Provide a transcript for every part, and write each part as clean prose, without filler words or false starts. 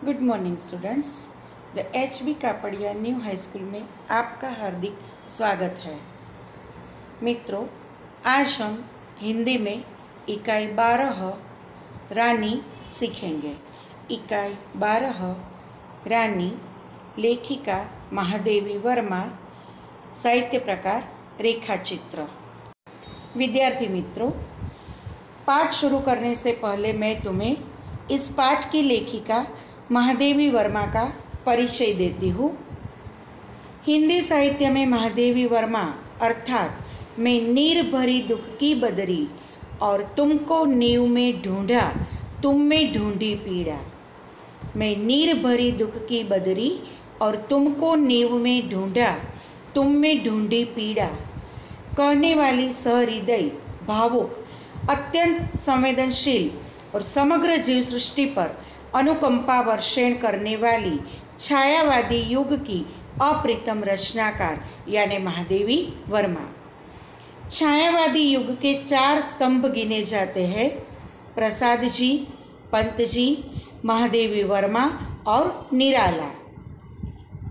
Good morning students. The HB Kapadia new high school में आपका हार्दिक स्वागत है। मित्रों, आज हम हिंदी में इकाई 12 रानी सीखेंगे। इकाई 12 रानी, लेखिका महादेवी वर्मा, साहित्य प्रकार रेखाचित्र। विद्यार्थी मित्रों, पाठ शुरू करने से पहले मैं तुम्हें इस पाठ की लेखिका महादेवी वर्मा का परिचय देती हूँ। हिंदी साहित्य में महादेवी वर्मा अर्थात मैं नीर भरी दुख की बदरी और तुमको नींव में ढूंढा, तुम में ढूंढी पीड़ा। मैं नीर भरी दुख की बदरी और तुमको नींव में ढूंढा, तुम में ढूंढी पीड़ा। कहने वाली सहृदय, भावुक, अत्यंत संवेदनशील और समग्र जीव सृष्टि पर अनुकंपा वर्षण करने वाली छायावादी युग की अप्रितम रचनाकार यानी महादेवी वर्मा। छायावादी युग के 4 स्तंभ गिने जाते हैं: प्रसाद जी, पंत जी, महादेवी वर्मा और निराला।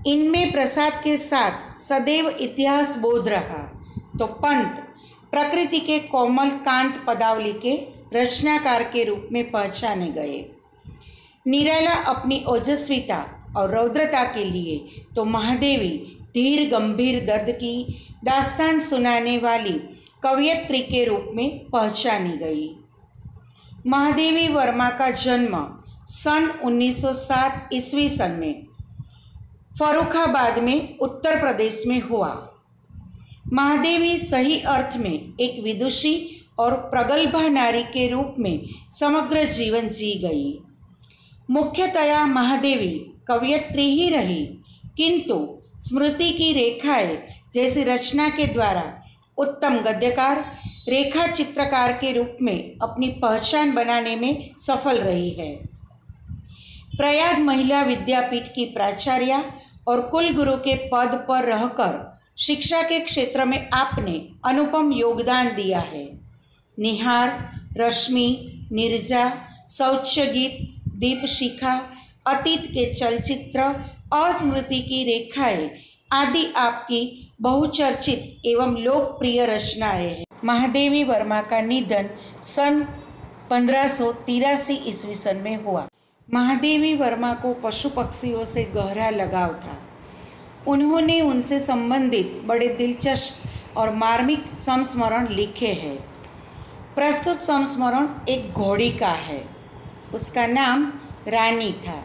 इनमें प्रसाद के साथ सदैव इतिहास बोध रहा, तो पंत प्रकृति के कोमल कांत पदावली के रचनाकार के रूप में पहचाने गए। निराला अपनी ओजस्विता और रौद्रता के लिए, तो महादेवी धीर गंभीर दर्द की दास्तान सुनाने वाली कवयित्री के रूप में पहचानी गई। महादेवी वर्मा का जन्म सन 1907 ईस्वी सन में फर्रुखाबाद में उत्तर प्रदेश में हुआ। महादेवी सही अर्थ में एक विदुषी और प्रगल्भा नारी के रूप में समग्र जीवन जी गई। मुख्यतया महादेवी कवयित्री ही रही, किंतु स्मृति की रेखाएं जैसी रचना के द्वारा उत्तम गद्यकार, रेखा चित्रकार के रूप में अपनी पहचान बनाने में सफल रही है। प्रयाग महिला विद्यापीठ की प्राचार्य और कुलगुरु के पद पर रहकर शिक्षा के क्षेत्र में आपने अनुपम योगदान दिया है। निहार, रश्मि, निर्जा, शौच्य गीत, दीपशिखा, अतीत के चलचित्र और स्मृति की रेखाएं आदि आपकी बहुचर्चित एवं लोकप्रिय रचनाएं हैं। महादेवी वर्मा का निधन सन 1583 ईस्वी सन में हुआ। महादेवी वर्मा को पशु पक्षियों से गहरा लगाव था। उन्होंने उनसे संबंधित बड़े दिलचस्प और मार्मिक संस्मरण लिखे हैं। प्रस्तुत संस्मरण एक घोड़ी का है। उसका नाम रानी था।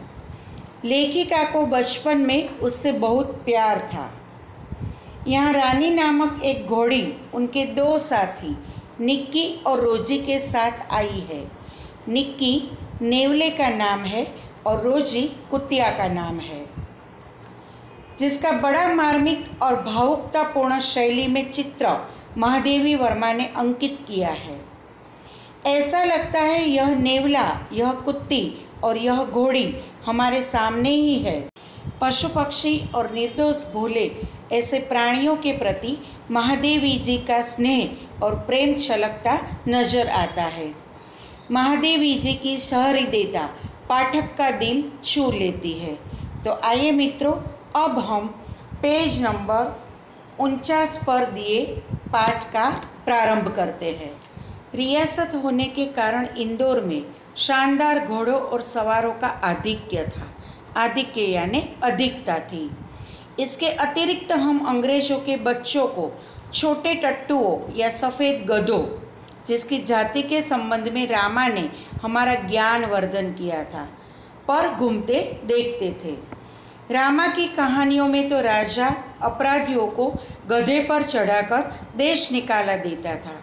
लेखिका को बचपन में उससे बहुत प्यार था। यहाँ रानी नामक एक घोड़ी उनके 2 साथी निक्की और रोजी के साथ आई है। निक्की नेवले का नाम है और रोजी कुतिया का नाम है, जिसका बड़ा मार्मिक और भावुकतापूर्ण शैली में चित्र महादेवी वर्मा ने अंकित किया है। ऐसा लगता है यह नेवला, यह कुत्ती और यह घोड़ी हमारे सामने ही है। पशु पक्षी और निर्दोष भोले ऐसे प्राणियों के प्रति महादेवी जी का स्नेह और प्रेम छलकता नजर आता है। महादेवी जी की सहृदयता पाठक का दिल छू लेती है। तो आइए मित्रों, अब हम पेज नंबर 49 पर दिए पाठ का प्रारंभ करते हैं। रियासत होने के कारण इंदौर में शानदार घोड़ों और सवारों का आधिक्य था। आधिक्य यानी अधिकता थी। इसके अतिरिक्त हम अंग्रेजों के बच्चों को छोटे टट्टुओं या सफ़ेद गधों, जिसकी जाति के संबंध में रामा ने हमारा ज्ञान वर्धन किया था, पर घूमते देखते थे। रामा की कहानियों में तो राजा अपराधियों को गधे पर चढ़ाकर देश निकाला देता था।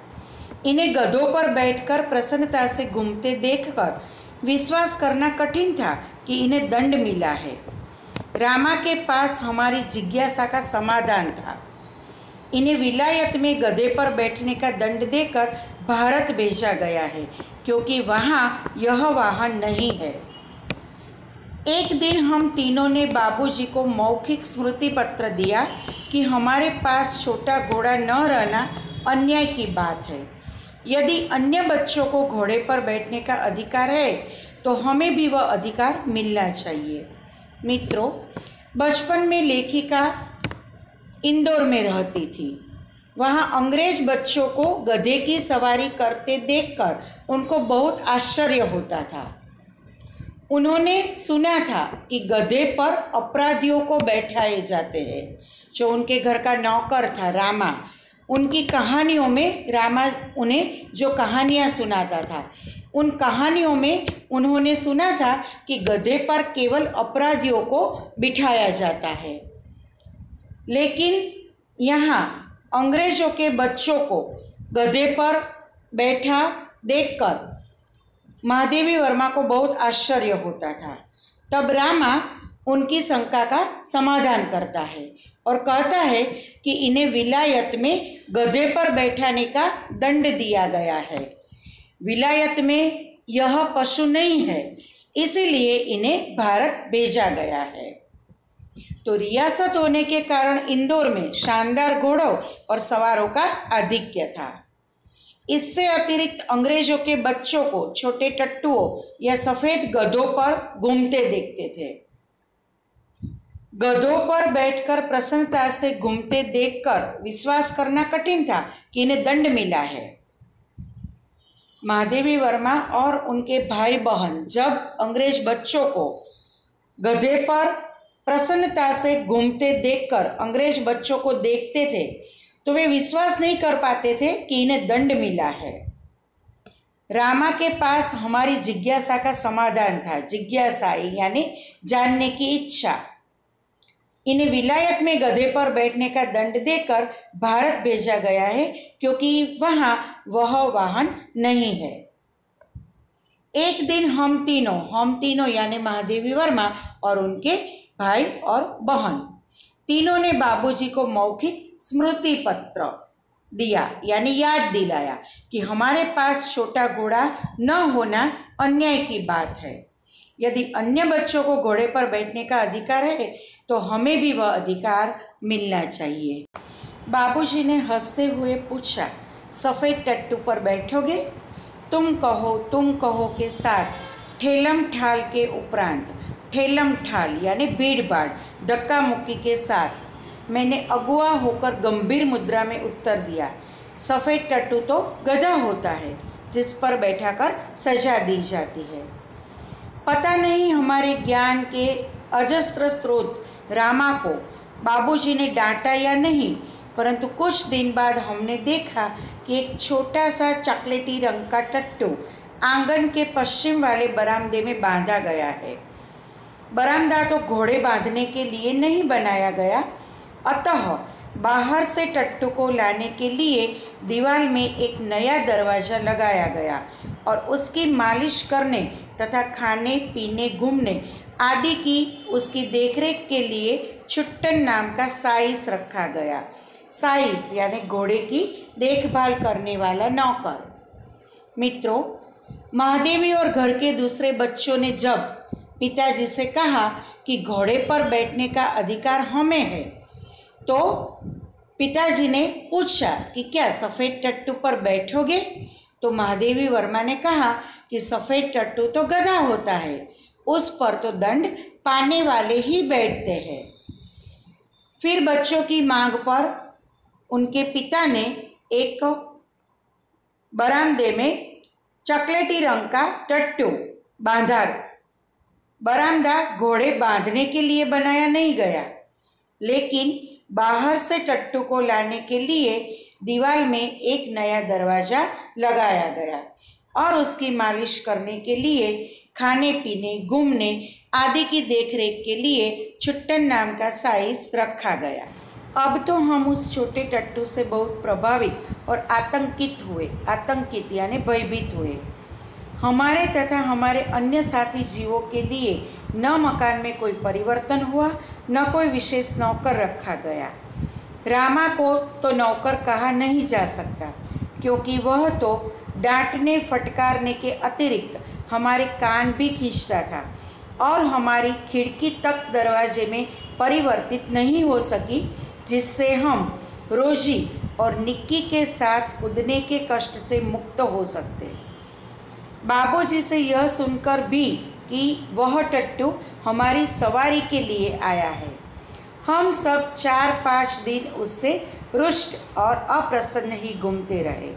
इन्हें गधों पर बैठकर प्रसन्नता से घूमते देखकर विश्वास करना कठिन था कि इन्हें दंड मिला है। रामा के पास हमारी जिज्ञासा का समाधान था। इन्हें विलायत में गधे पर बैठने का दंड देकर भारत भेजा गया है, क्योंकि वहाँ यह वाहन नहीं है। एक दिन हम तीनों ने बाबूजी को मौखिक स्मृति पत्र दिया कि हमारे पास छोटा घोड़ा न रहना अन्याय की बात है। यदि अन्य बच्चों को घोड़े पर बैठने का अधिकार है तो हमें भी वह अधिकार मिलना चाहिए। मित्रों, बचपन में लेखिका इंदौर में रहती थी। वहाँ अंग्रेज बच्चों को गधे की सवारी करते देखकर उनको बहुत आश्चर्य होता था। उन्होंने सुना था कि गधे पर अपराधियों को बैठाए जाते हैं। जो उनके घर का नौकर था रामा, उनकी कहानियों में रामा उन्हें जो कहानियाँ सुनाता था, उन कहानियों में उन्होंने सुना था कि गधे पर केवल अपराधियों को बिठाया जाता है। लेकिन यहाँ अंग्रेजों के बच्चों को गधे पर बैठा देखकर महादेवी वर्मा को बहुत आश्चर्य होता था। तब रामा उनकी शंका का समाधान करता है और कहता है कि इन्हें विलायत में गधे पर बैठाने का दंड दिया गया है। विलायत में यह पशु नहीं है, इसीलिए इन्हें भारत भेजा गया है। तो रियासत होने के कारण इंदौर में शानदार घोड़ों और सवारों का आधिक्य था। इससे अतिरिक्त अंग्रेजों के बच्चों को छोटे टट्टुओं या सफ़ेद गधों पर घूमते देखते थे। गधों पर बैठकर प्रसन्नता से घूमते देखकर विश्वास करना कठिन था कि इन्हें दंड मिला है। महादेवी वर्मा और उनके भाई बहन जब अंग्रेज बच्चों को गधे पर प्रसन्नता से घूमते देखकर अंग्रेज बच्चों को देखते थे तो वे विश्वास नहीं कर पाते थे कि इन्हें दंड मिला है। रामा के पास हमारी जिज्ञासा का समाधान था। जिज्ञासा यानी जानने की इच्छा। इन्हें विलायत में गधे पर बैठने का दंड देकर भारत भेजा गया है क्योंकि वहाँ वह वाहन नहीं है। एक दिन हम तीनों यानी महादेवी वर्मा और उनके भाई और बहन तीनों ने बाबूजी को मौखिक स्मृति पत्र दिया यानी याद दिलाया कि हमारे पास छोटा घोड़ा न होना अन्याय की बात है। यदि अन्य बच्चों को घोड़े पर बैठने का अधिकार है तो हमें भी वह अधिकार मिलना चाहिए। बाबूजी ने हंसते हुए पूछा, सफ़ेद टट्टू पर बैठोगे? तुम कहो के साथ ठेलम ठाल के उपरांत, ठेलम ठाल यानी भीड़ भाड़ धक्का मुक्की के साथ मैंने अगुआ होकर गंभीर मुद्रा में उत्तर दिया, सफ़ेद टट्टू तो गधा होता है जिस पर बैठाकर सजा दी जाती है। पता नहीं हमारे ज्ञान के अजस्त्र स्रोत रामा को बाबूजी ने डांटा या नहीं, परंतु कुछ दिन बाद हमने देखा कि एक छोटा सा चॉकलेटी रंग का टट्टू आंगन के पश्चिम वाले बरामदे में बांधा गया है। बरामदा तो घोड़े बांधने के लिए नहीं बनाया गया, अतः बाहर से टट्टू को लाने के लिए दीवार में एक नया दरवाज़ा लगाया गया और उसकी मालिश करने तथा खाने पीने घूमने आदि की उसकी देखरेख के लिए छुट्टन नाम का साइस रखा गया। साइस यानी घोड़े की देखभाल करने वाला नौकर। मित्रों, महादेवी और घर के दूसरे बच्चों ने जब पिताजी से कहा कि घोड़े पर बैठने का अधिकार हमें है, तो पिताजी ने पूछा कि क्या सफ़ेद टट्टू पर बैठोगे? तो महादेवी वर्मा ने कहा कि सफ़ेद टट्टू तो गधा होता है, उस पर तो दंड पाने वाले ही बैठते हैं। फिर बच्चों की मांग पर उनके पिता ने एक बरामदे में चॉकलेटी रंग का टट्टू बांधा। बरामदा घोड़े बांधने के लिए बनाया नहीं गया, लेकिन बाहर से टट्टू को लाने के लिए दीवार में एक नया दरवाज़ा लगाया गया और उसकी मालिश करने के लिए, खाने पीने घूमने आदि की देखरेख के लिए छुट्टन नाम का साइस रखा गया। अब तो हम उस छोटे टट्टू से बहुत प्रभावित और आतंकित यानी भयभीत हुए। हमारे तथा हमारे अन्य साथी जीवों के लिए न मकान में कोई परिवर्तन हुआ, न कोई विशेष नौकर रखा गया। रामा को तो नौकर कहा नहीं जा सकता क्योंकि वह तो डांटने फटकारने के अतिरिक्त हमारे कान भी खींचता था और हमारी खिड़की तक दरवाजे में परिवर्तित नहीं हो सकी, जिससे हम रोजी और निक्की के साथ कूदने के कष्ट से मुक्त हो सकते। बाबूजी से यह सुनकर भी कि वह टट्टू हमारी सवारी के लिए आया है, हम सब 4-5 दिन उससे रुष्ट और अप्रसन्न ही घूमते रहे,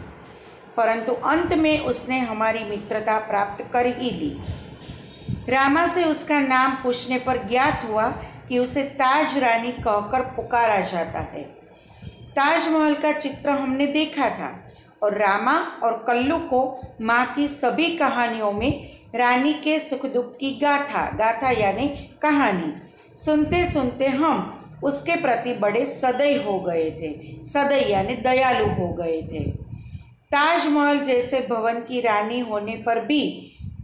परंतु अंत में उसने हमारी मित्रता प्राप्त कर ही ली। रामा से उसका नाम पूछने पर ज्ञात हुआ कि उसे ताज रानी कहकर पुकारा जाता है। ताजमहल का चित्र हमने देखा था और रामा और कल्लू को माँ की सभी कहानियों में रानी के सुख दुख की गाथा यानी कहानी सुनते सुनते हम उसके प्रति बड़े सदै हो गए थे। सदै यानी दयालु हो गए थे। ताजमहल जैसे भवन की रानी होने पर भी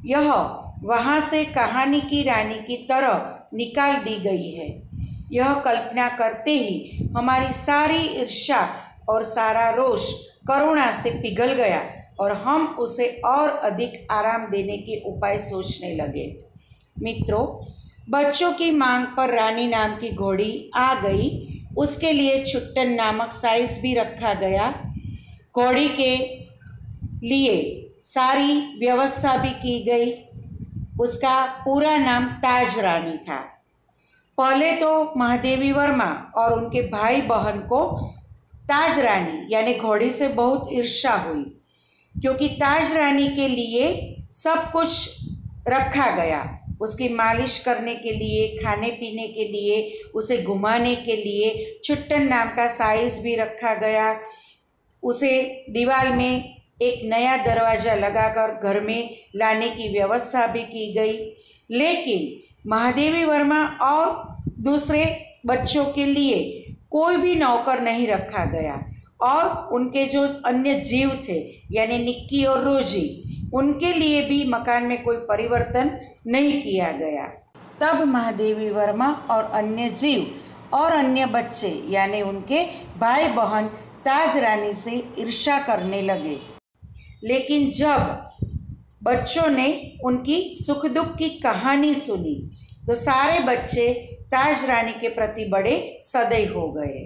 यह वहाँ से कहानी की रानी की तरह निकाल दी गई है। यह कल्पना करते ही हमारी सारी ईर्ष्या और सारा रोष करुणा से पिघल गया और हम उसे और अधिक आराम देने के उपाय सोचने लगे। मित्रों, बच्चों की मांग पर रानी नाम की घोड़ी आ गई। उसके लिए छुट्टन नामक साइज भी रखा गया। घोड़ी के लिए सारी व्यवस्था भी की गई। उसका पूरा नाम ताज रानी था। पहले तो महादेवी वर्मा और उनके भाई बहन को ताज रानी यानी घोड़ी से बहुत ईर्ष्या हुई, क्योंकि ताज रानी के लिए सब कुछ रखा गया। उसकी मालिश करने के लिए, खाने पीने के लिए, उसे घुमाने के लिए छुट्टन नाम का साइज भी रखा गया। उसे दीवार में एक नया दरवाज़ा लगाकर घर में लाने की व्यवस्था भी की गई। लेकिन महादेवी वर्मा और दूसरे बच्चों के लिए कोई भी नौकर नहीं रखा गया और उनके जो अन्य जीव थे यानी निक्की और रोजी, उनके लिए भी मकान में कोई परिवर्तन नहीं किया गया। तब महादेवी वर्मा और अन्य जीव और अन्य बच्चे यानी उनके भाई बहन ताज रानी से ईर्ष्या करने लगे। लेकिन जब बच्चों ने उनकी सुख दुख की कहानी सुनी तो सारे बच्चे ताज रानी के प्रति बड़े सदै हो गए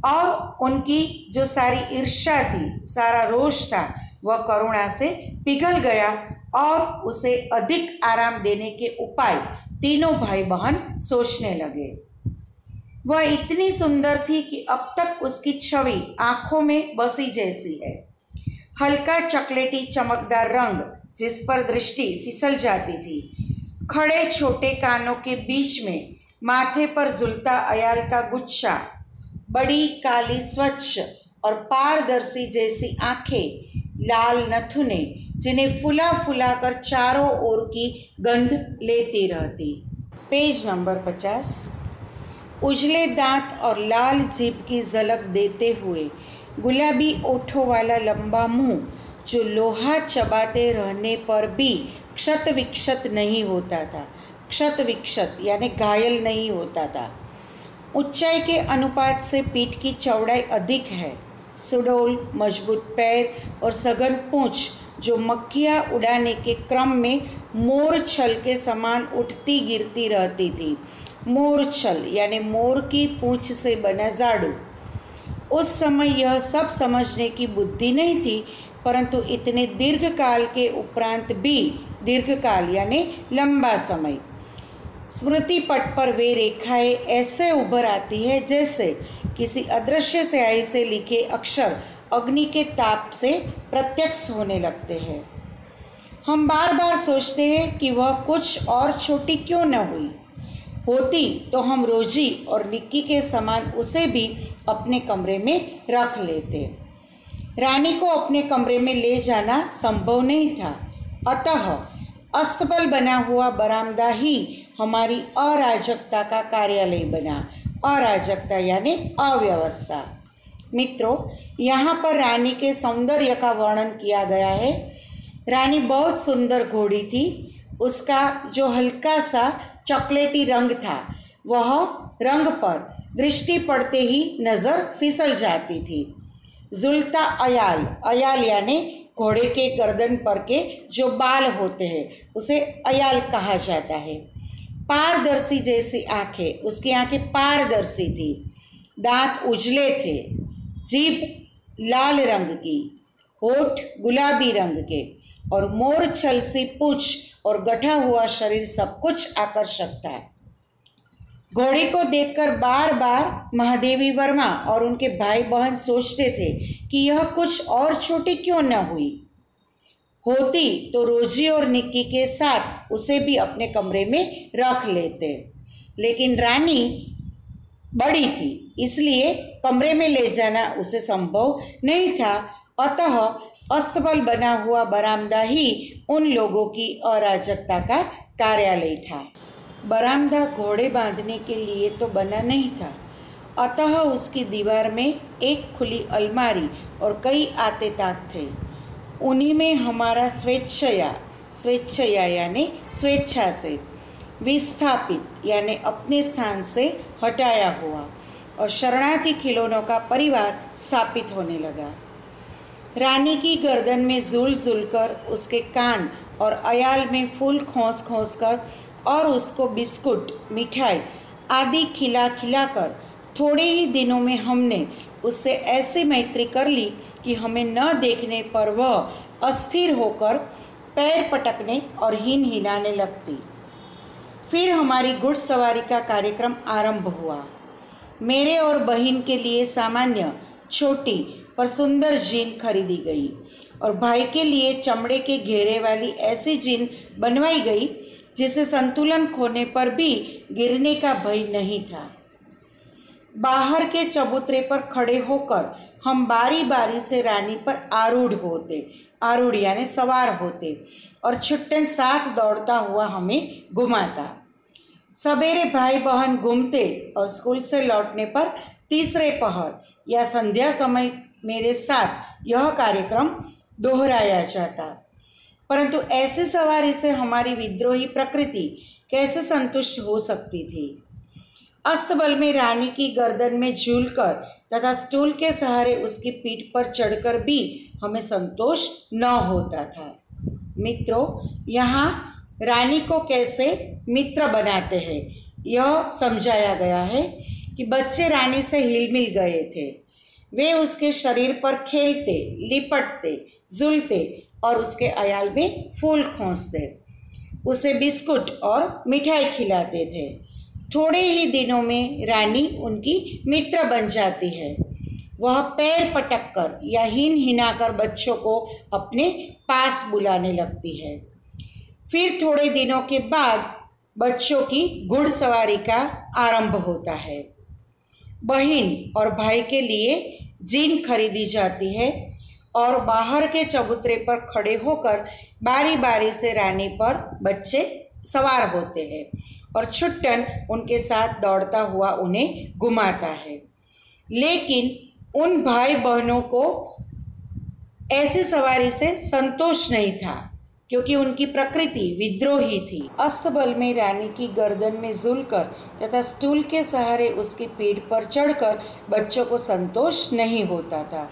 और उनकी जो सारी ईर्ष्या थी, सारा रोष था, वह करुणा से पिघल गया और उसे अधिक आराम देने के उपाय तीनों भाई बहन सोचने लगे। वह इतनी सुंदर थी कि अब तक उसकी छवि आँखों में बसी जैसी है। हल्का चॉकलेटी चमकदार रंग जिस पर दृष्टि फिसल जाती थी, खड़े छोटे कानों के बीच में माथे पर झूलता अयाल का गुच्छा, बड़ी काली स्वच्छ और पारदर्शी जैसी आंखें, लाल नथुने जिन्हें फुला फुला कर चारों ओर की गंध लेती रहती। Page number 50। उजले दांत और लाल जीभ की झलक देते हुए गुलाबी ओठों वाला लंबा मुंह जो लोहा चबाते रहने पर भी क्षत विक्षत नहीं होता था। क्षत विक्षत यानी घायल नहीं होता था। ऊंचाई के अनुपात से पीठ की चौड़ाई अधिक है। सुडौल मजबूत पैर और सघन पूंछ जो मक्खियाँ उड़ाने के क्रम में मोर छल के समान उठती गिरती रहती थी। मोर छल यानी मोर की पूंछ से बना झाड़ू। उस समय यह सब समझने की बुद्धि नहीं थी, परंतु इतने दीर्घकाल के उपरांत भी, दीर्घकाल यानी लंबा समय, स्मृति पट पर वे रेखाएं ऐसे उभर आती है जैसे किसी अदृश्य स्याही से लिखे अक्षर अग्नि के ताप से प्रत्यक्ष होने लगते हैं। हम बार बार सोचते हैं कि वह कुछ और छोटी क्यों न हुई होती तो हम रोजी और निक्की के समान उसे भी अपने कमरे में रख लेते। रानी को अपने कमरे में ले जाना संभव नहीं था, अतः अस्तबल बना हुआ बरामदा ही हमारी अराजकता का कार्यालय बना। अराजकता यानी अव्यवस्था। मित्रों, यहाँ पर रानी के सौंदर्य का वर्णन किया गया है। रानी बहुत सुंदर घोड़ी थी। उसका जो हल्का सा चॉकलेटी रंग था, वह रंग पर दृष्टि पड़ते ही नज़र फिसल जाती थी। झुलता अयाल, अयाल यानी घोड़े के गर्दन पर के जो बाल होते हैं उसे अयाल कहा जाता है। पारदर्शी जैसी आंखें, उसकी आंखें पारदर्शी थी। दांत उजले थे। जीभ लाल रंग की, होठ गुलाबी रंग के और मोर छल सी पूंछ और गठा हुआ शरीर सब कुछ आकर्षक था। घोड़े को देखकर बार बार महादेवी वर्मा और उनके भाई बहन सोचते थे कि यह कुछ और छोटी क्यों न हुई होती तो रोजी और निक्की के साथ उसे भी अपने कमरे में रख लेते, लेकिन रानी बड़ी थी इसलिए कमरे में ले जाना उसे संभव नहीं था। अतः अस्तबल बना हुआ बरामदा ही उन लोगों की अराजकता का कार्यालय था। बरामदा घोड़े बांधने के लिए तो बना नहीं था, अतः उसकी दीवार में एक खुली अलमारी और कई आते ताक थे। उन्हीं में हमारा स्वेच्छया यानी स्वेच्छा से विस्थापित यानी अपने स्थान से हटाया हुआ और शरणार्थी खिलौनों का परिवार स्थापित होने लगा। रानी की गर्दन में झूल झूल कर, उसके कान और अयाल में फूल खोस खोस कर और उसको बिस्कुट मिठाई आदि खिला खिला कर थोड़े ही दिनों में हमने उससे ऐसी मैत्री कर ली कि हमें न देखने पर वह अस्थिर होकर पैर पटकने और हिन हिनाने लगती। फिर हमारी घुड़सवारी का कार्यक्रम आरंभ हुआ। मेरे और बहन के लिए सामान्य छोटी पर सुंदर जीन खरीदी गई और भाई के लिए चमड़े के घेरे वाली ऐसी जीन बनवाई गई जिसे संतुलन खोने पर भी गिरने का भय नहीं था। बाहर के चबूतरे पर खड़े होकर हम बारी बारी से रानी पर आरूढ़ यानी सवार होते और छुट्टन साथ दौड़ता हुआ हमें घुमाता। सवेरे भाई बहन घूमते और स्कूल से लौटने पर तीसरे पहर या संध्या समय मेरे साथ यह कार्यक्रम दोहराया जाता। परंतु ऐसी सवारी से हमारी विद्रोही प्रकृति कैसे संतुष्ट हो सकती थी। अस्तबल में रानी की गर्दन में झूलकर तथा स्टूल के सहारे उसकी पीठ पर चढ़कर भी हमें संतोष न होता था। मित्रों, यहाँ रानी को कैसे मित्र बनाते हैं यह समझाया गया है कि बच्चे रानी से हिलमिल गए थे। वे उसके शरीर पर खेलते, लिपटते, झूलते और उसके अयाल में फूल खोसते, उसे बिस्कुट और मिठाई खिलाते थे। थोड़े ही दिनों में रानी उनकी मित्र बन जाती है। वह पैर पटककर या हिन हिनाकर बच्चों को अपने पास बुलाने लगती है। फिर थोड़े दिनों के बाद बच्चों की घुड़सवारी का आरंभ होता है। बहन और भाई के लिए जीन खरीदी जाती है और बाहर के चबूतरे पर खड़े होकर बारी बारी से रानी पर बच्चे सवार होते हैं और छुट्टन उनके साथ दौड़ता हुआ उन्हें घुमाता है। लेकिन उन भाई बहनों को ऐसी सवारी से संतोष नहीं था क्योंकि उनकी प्रकृति विद्रोही थी। अस्तबल में रानी की गर्दन में झूलकर तथा स्टूल के सहारे उसकी पीठ पर चढ़कर बच्चों को संतोष नहीं होता था।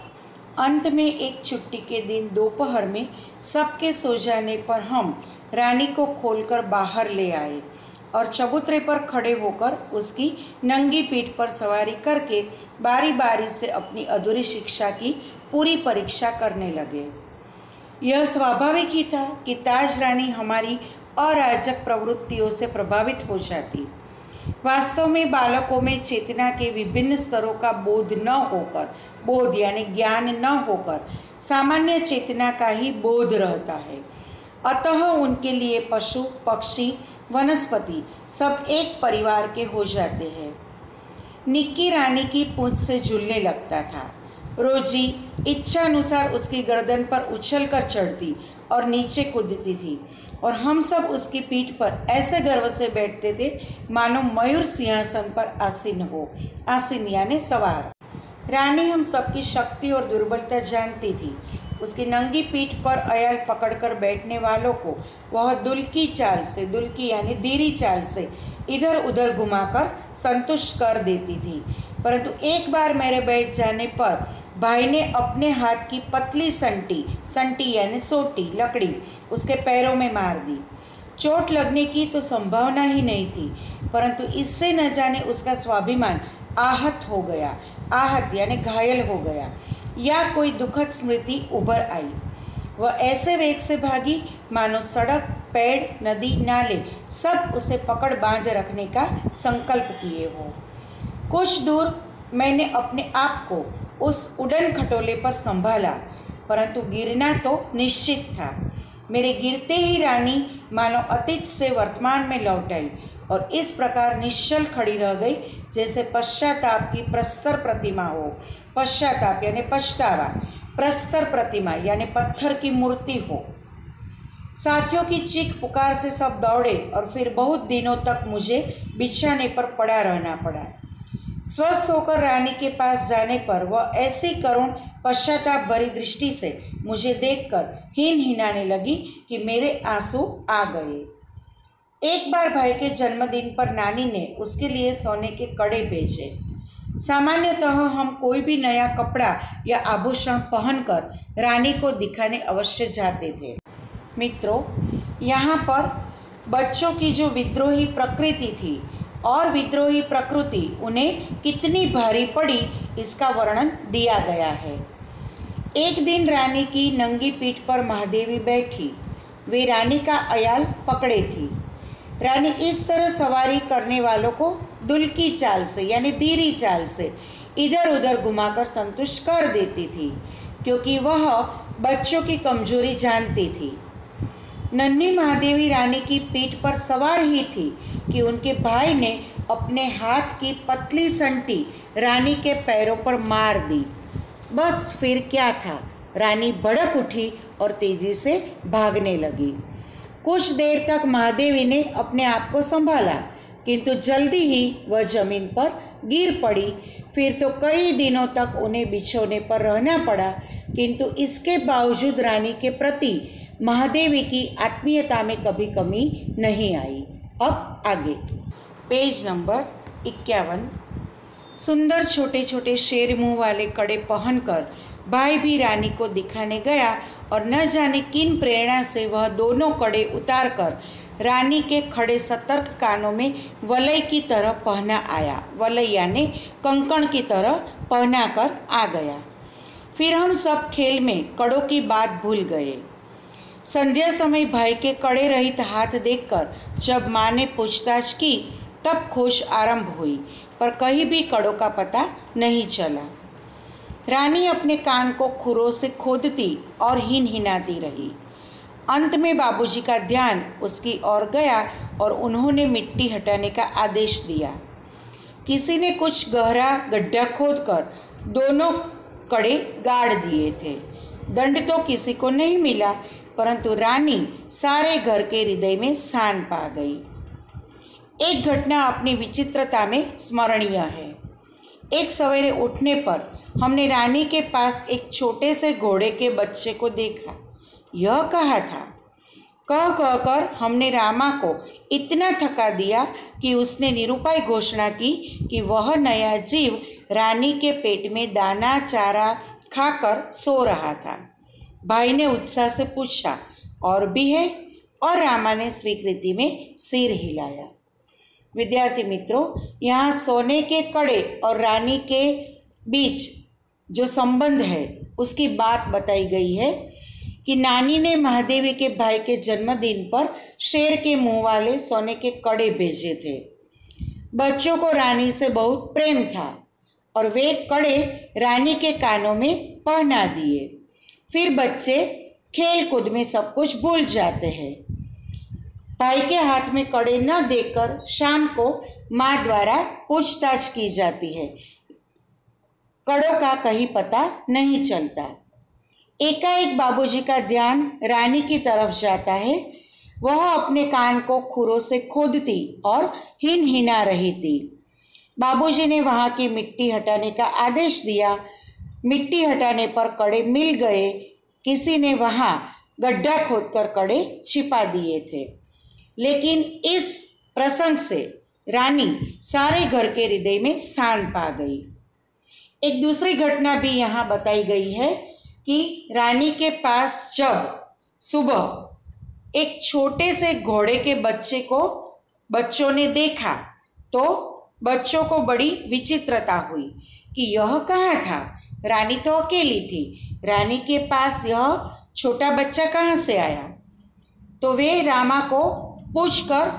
अंत में एक छुट्टी के दिन दोपहर में सबके सो जाने पर हम रानी को खोलकर बाहर ले आए और चबूतरे पर खड़े होकर उसकी नंगी पीठ पर सवारी करके बारी बारी से अपनी अधूरी शिक्षा की पूरी परीक्षा करने लगे। यह स्वाभाविक ही था कि ताज रानी हमारी अराजक प्रवृत्तियों से प्रभावित हो जाती। वास्तव में बालकों में चेतना के विभिन्न स्तरों का बोध यानी ज्ञान न होकर सामान्य चेतना का ही बोध रहता है। अतः उनके लिए पशु, पक्षी, वनस्पति सब एक परिवार के हो जाते हैं। निक्की रानी की पूंछ से झूलने लगता था। रोजी इच्छानुसार उसकी गर्दन पर उछल कर चढ़ती और नीचे कूदती थी और हम सब उसकी पीठ पर ऐसे गर्व से बैठते थे मानो मयूर सिंहासन पर आसीन यानी सवार। रानी हम सबकी शक्ति और दुर्बलता जानती थी। उसकी नंगी पीठ पर अयाल पकड़कर बैठने वालों को वह दुल्की यानी धीरी चाल से इधर उधर घुमाकर संतुष्ट कर देती थी। परंतु एक बार मेरे बैठ जाने पर भाई ने अपने हाथ की पतली संटी यानी सोटी लकड़ी उसके पैरों में मार दी। चोट लगने की तो संभावना ही नहीं थी, परंतु इससे न जाने उसका स्वाभिमान आहत यानी घायल हो गया या कोई दुखद स्मृति उभर आई। वह ऐसे वेग से भागी मानो सड़क, पेड़, नदी, नाले सब उसे पकड़ बांध रखने का संकल्प किए हो। कुछ दूर मैंने अपने आप को उस उड़न खटोले पर संभाला, परंतु गिरना तो निश्चित था। मेरे गिरते ही रानी मानो अतीत से वर्तमान में लौट आई और इस प्रकार निश्चल खड़ी रह गई जैसे पश्चाताप की प्रस्तर प्रतिमा हो। पश्चाताप यानी पछतावा, प्रस्तर प्रतिमा यानी पत्थर की मूर्ति हो। साथियों की चीख पुकार से सब दौड़े और फिर बहुत दिनों तक मुझे बिछाने पर पड़ा रहना पड़ा। स्वस्थ होकर रानी के पास जाने पर वह ऐसी करुण पश्चाताप भरी दृष्टि से मुझे देखकर हीन हिनाने लगी कि मेरे आंसू आ गए। एक बार भाई के जन्मदिन पर नानी ने उसके लिए सोने के कड़े भेजे। सामान्यतः हम कोई भी नया कपड़ा या आभूषण पहनकर रानी को दिखाने अवश्य जाते थे। मित्रों, यहाँ पर बच्चों की जो विद्रोही प्रकृति थी और विद्रोही प्रकृति उन्हें कितनी भारी पड़ी इसका वर्णन दिया गया है। एक दिन रानी की नंगी पीठ पर महादेवी बैठी। वे रानी का अयाल पकड़े थी। रानी इस तरह सवारी करने वालों को दुल्की चाल से यानी धीरी चाल से इधर उधर घुमाकर संतुष्ट कर देती थी, क्योंकि वह बच्चों की कमजोरी जानती थी। नन्ही महादेवी रानी की पीठ पर सवार ही थी कि उनके भाई ने अपने हाथ की पतली संटी रानी के पैरों पर मार दी। बस फिर क्या था, रानी भड़क उठी और तेजी से भागने लगी। कुछ देर तक महादेवी ने अपने आप को संभाला, किंतु जल्दी ही वह जमीन पर गिर पड़ी। फिर तो कई दिनों तक उन्हें बिछौने पर रहना पड़ा, किंतु इसके बावजूद रानी के प्रति महादेवी की आत्मीयता में कभी कमी नहीं आई। अब आगे पेज नंबर 51। सुंदर छोटे छोटे शेर मुंह वाले कड़े पहनकर भाई भी रानी को दिखाने गया और न जाने किन प्रेरणा से वह दोनों कड़े उतारकर रानी के खड़े सतर्क कानों में वलय की तरह पहना आया। वलय यानी कंकण की तरह पहना कर आ गया। फिर हम सब खेल में कड़ों की बात भूल गए। संध्या समय भाई के कड़े रहित हाथ देखकर जब माँ ने पूछताछ की तब खोज आरंभ हुई, पर कहीं भी कड़ों का पता नहीं चला। रानी अपने कान को खुरों से खोदती और हिन हिनाती रही। अंत में बाबूजी का ध्यान उसकी ओर गया और उन्होंने मिट्टी हटाने का आदेश दिया। किसी ने कुछ गहरा गड्ढा खोदकर दोनों कड़े गाड़ दिए थे। दंड तो किसी को नहीं मिला, परंतु रानी सारे घर के हृदय में स्थान पा गई। एक घटना अपनी विचित्रता में स्मरणीय है। एक सवेरे उठने पर हमने रानी के पास एक छोटे से घोड़े के बच्चे को देखा। यह कहा था। कह कहकर हमने रामा को इतना थका दिया कि उसने निरुपाय घोषणा की कि वह नया जीव रानी के पेट में दाना चारा खाकर सो रहा था। भाई ने उत्साह से पूछा, और भी है? और रामा ने स्वीकृति में सिर हिलाया। विद्यार्थी मित्रों, यहाँ सोने के कड़े और रानी के बीच जो संबंध है उसकी बात बताई गई है कि नानी ने महादेवी के भाई के जन्मदिन पर शेर के मुंह वाले सोने के कड़े भेजे थे। बच्चों को रानी से बहुत प्रेम था और वे कड़े रानी के कानों में पहना दिए। फिर बच्चे खेल कूद में सब कुछ भूल जाते हैं। भाई के हाथ में कड़े न देखकर शाम को माँ द्वारा पूछताछ की जाती है। कड़ों का कहीं पता नहीं चलता। एकाएक बाबूजी का ध्यान रानी की तरफ जाता है। वह अपने कान को खुरों से खोदती और हिन हिना रही थी। बाबूजी ने वहाँ की मिट्टी हटाने का आदेश दिया। मिट्टी हटाने पर कड़े मिल गए। किसी ने वहाँ गड्ढा खोदकर कड़े छिपा दिए थे। लेकिन इस प्रसंग से रानी सारे घर के हृदय में स्थान पा गई। एक दूसरी घटना भी यहाँ बताई गई है कि रानी के पास जब सुबह एक छोटे से घोड़े के बच्चे को बच्चों ने देखा तो बच्चों को बड़ी विचित्रता हुई कि यह कहाँ था, रानी तो अकेली थी। रानी के पास यह छोटा बच्चा कहाँ से आया? तो वे रामा को पूछकर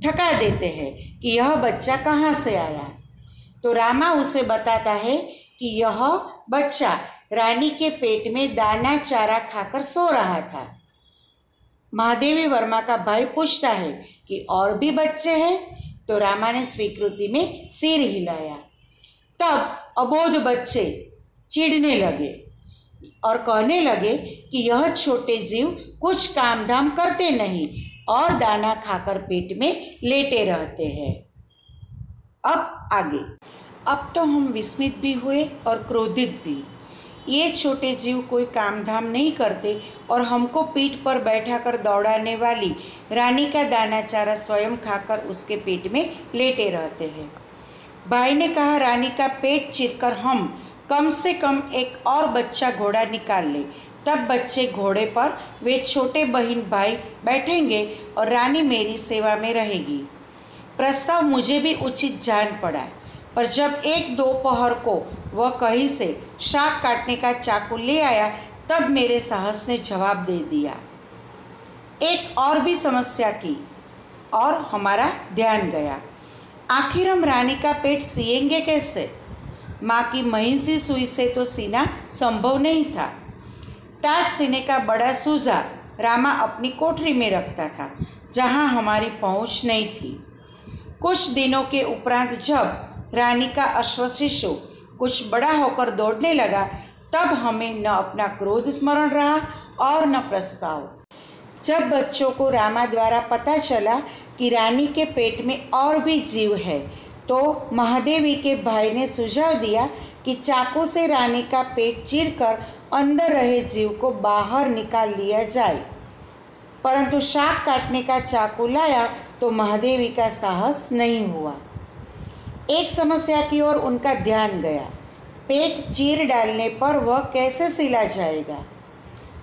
ठका देते हैं कि यह बच्चा कहाँ से आया। तो रामा उसे बताता है कि यह बच्चा रानी के पेट में दाना चारा खाकर सो रहा था। महादेवी वर्मा का भाई पूछता है कि और भी बच्चे हैं? तो रामा ने स्वीकृति में सिर हिलाया। तब अबोध बच्चे चिढ़ने लगे और कहने लगे कि यह छोटे जीव कुछ काम धाम करते नहीं और दाना खाकर पेट में लेटे रहते हैं। अब आगे। अब तो हम विस्मित भी हुए और क्रोधित भी। ये छोटे जीव कोई काम धाम नहीं करते और हमको पीठ पर बैठाकर दौड़ाने वाली रानी का दाना चारा स्वयं खाकर उसके पेट में लेटे रहते हैं। भाई ने कहा, रानी का पेट चीरकर हम कम से कम एक और बच्चा घोड़ा निकाल ले, तब बच्चे घोड़े पर वे छोटे बहन भाई बैठेंगे और रानी मेरी सेवा में रहेगी। प्रस्ताव मुझे भी उचित जान पड़ा, पर जब एक दोपहर को वह कहीं से शाक काटने का चाकू ले आया तब मेरे साहस ने जवाब दे दिया। एक और भी समस्या की और हमारा ध्यान गया। आखिर हम रानी का पेट सिएंगे कैसे? माँ की महिषी सुई से तो सीना संभव नहीं था। टाट सीने का बड़ा सूजा रामा अपनी कोठरी में रखता था, जहाँ हमारी पहुँच नहीं थी। कुछ दिनों के उपरांत जब रानी का अश्व शिशु कुछ बड़ा होकर दौड़ने लगा, तब हमें न अपना क्रोध स्मरण रहा और न प्रस्ताव। जब बच्चों को रामा द्वारा पता चला कि रानी के पेट में और भी जीव है, तो महादेवी के भाई ने सुझाव दिया कि चाकू से रानी का पेट चीरकर अंदर रहे जीव को बाहर निकाल लिया जाए। परंतु शाक काटने का चाकू लाया तो महादेवी का साहस नहीं हुआ। एक समस्या की ओर उनका ध्यान गया। पेट चीर डालने पर वह कैसे सिला जाएगा?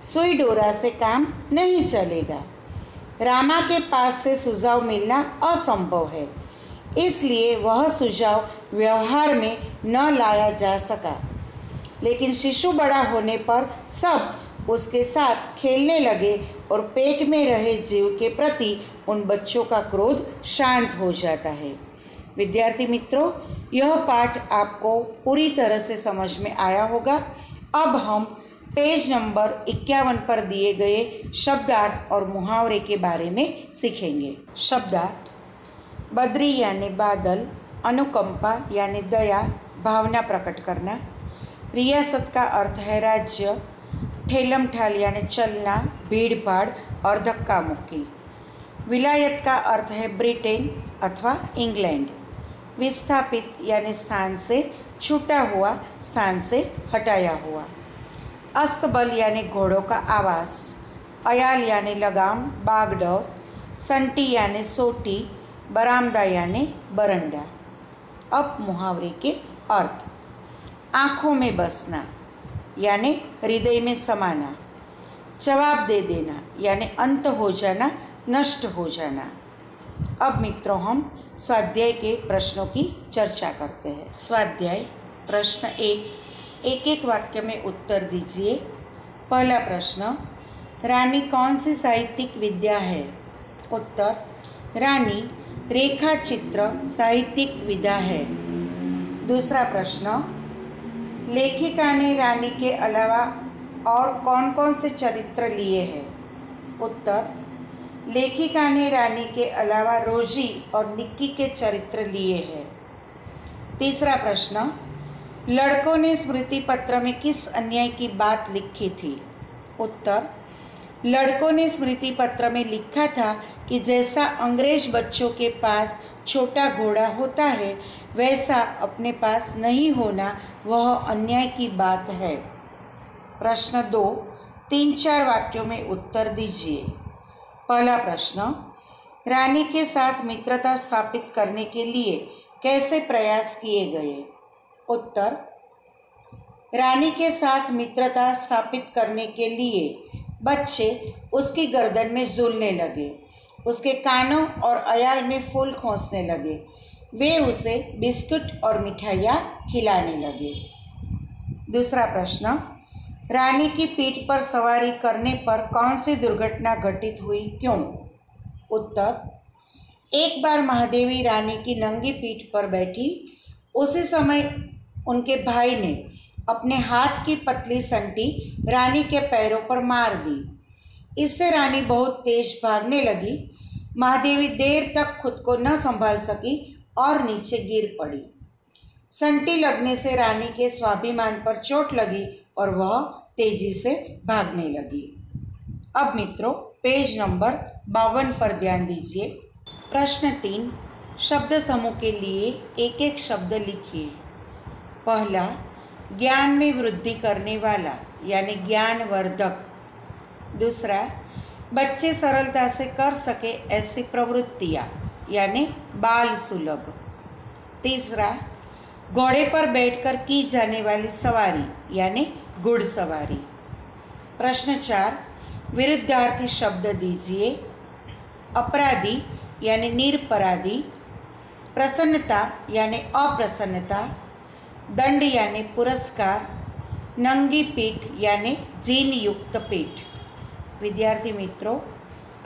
सुई डोरा से काम नहीं चलेगा। रामा के पास से सुझाव मिलना असंभव है, इसलिए वह सुझाव व्यवहार में न लाया जा सका। लेकिन शिशु बड़ा होने पर सब उसके साथ खेलने लगे और पेट में रहे जीव के प्रति उन बच्चों का क्रोध शांत हो जाता है। विद्यार्थी मित्रों, यह पाठ आपको पूरी तरह से समझ में आया होगा। अब हम पेज नंबर 51 पर दिए गए शब्दार्थ और मुहावरे के बारे में सीखेंगे। शब्दार्थ: बद्री यानी बादल, अनुकंपा यानी दया, भावना प्रकट करना। रियासत का अर्थ है राज्य। ठेलम ठाल यानी चलना, भीड़ भाड़ और धक्का मुक्की। विलायत का अर्थ है ब्रिटेन अथवा इंग्लैंड। विस्थापित यानी स्थान से छूटा हुआ, स्थान से हटाया हुआ। अस्तबल यानी घोड़ों का आवास। अयाल यानी लगाम, बागडोर। संटी यानी सोटी। बरामदा यानी बरंडा। अब मुहावरे के अर्थ: आँखों में बसना यानी हृदय में समाना। जवाब दे देना यानी अंत हो जाना, नष्ट हो जाना। अब मित्रों, हम स्वाध्याय के प्रश्नों की चर्चा करते हैं। स्वाध्याय प्रश्न 1, एक एक वाक्य में उत्तर दीजिए। पहला प्रश्न: रानी कौन सी साहित्यिक विद्या है? उत्तर: रानी रेखा चित्र साहित्यिक विधा है। दूसरा प्रश्न: लेखिका ने रानी के अलावा और कौन कौन से चरित्र लिए हैं? उत्तर: लेखिका ने रानी के अलावा रोजी और निक्की के चरित्र लिए हैं। तीसरा प्रश्न: लड़कों ने स्मृति पत्र में किस अन्याय की बात लिखी थी? उत्तर: लड़कों ने स्मृति पत्र में लिखा था कि जैसा अंग्रेज बच्चों के पास छोटा घोड़ा होता है, वैसा अपने पास नहीं होना वह अन्याय की बात है। प्रश्न 2, 3-4 वाक्यों में उत्तर दीजिए। पहला प्रश्न: रानी के साथ मित्रता स्थापित करने के लिए कैसे प्रयास किए गए? उत्तर: रानी के साथ मित्रता स्थापित करने के लिए बच्चे उसकी गर्दन में झूलने लगे, उसके कानों और अयाल में फूल खोसने लगे। वे उसे बिस्कुट और मिठाइयाँ खिलाने लगे। दूसरा प्रश्न, रानी की पीठ पर सवारी करने पर कौन सी दुर्घटना घटित हुई, क्यों? उत्तर, एक बार महादेवी रानी की नंगी पीठ पर बैठी, उसी समय उनके भाई ने अपने हाथ की पतली संटी रानी के पैरों पर मार दी। इससे रानी बहुत तेज भागने लगी। महादेवी देर तक खुद को न संभाल सकी और नीचे गिर पड़ी। संटी लगने से रानी के स्वाभिमान पर चोट लगी और वह तेजी से भागने लगी। अब मित्रों, पेज नंबर 52 पर ध्यान दीजिए। प्रश्न 3, शब्द समूह के लिए एक एक शब्द लिखिए। पहला, ज्ञान में वृद्धि करने वाला यानी ज्ञानवर्धक। दूसरा, बच्चे सरलता से कर सके ऐसी प्रवृत्तियाँ यानी बाल सुलभ। तीसरा, घोड़े पर बैठकर की जाने वाली सवारी यानी घुड़सवारी। प्रश्न 4, विरुद्धार्थी शब्द दीजिए। अपराधी यानी निरपराधी, प्रसन्नता यानी अप्रसन्नता, दंड यानी पुरस्कार, नंगी पीठ यानी जीन युक्त पीठ। विद्यार्थी मित्रों,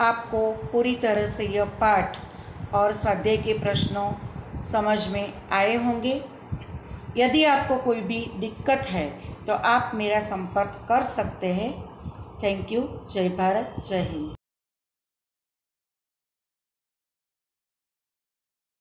आपको पूरी तरह से यह पाठ और स्वाध्याय के प्रश्नों समझ में आए होंगे। यदि आपको कोई भी दिक्कत है तो आप मेरा संपर्क कर सकते हैं। Thank you. जय भारत, जय हिंद।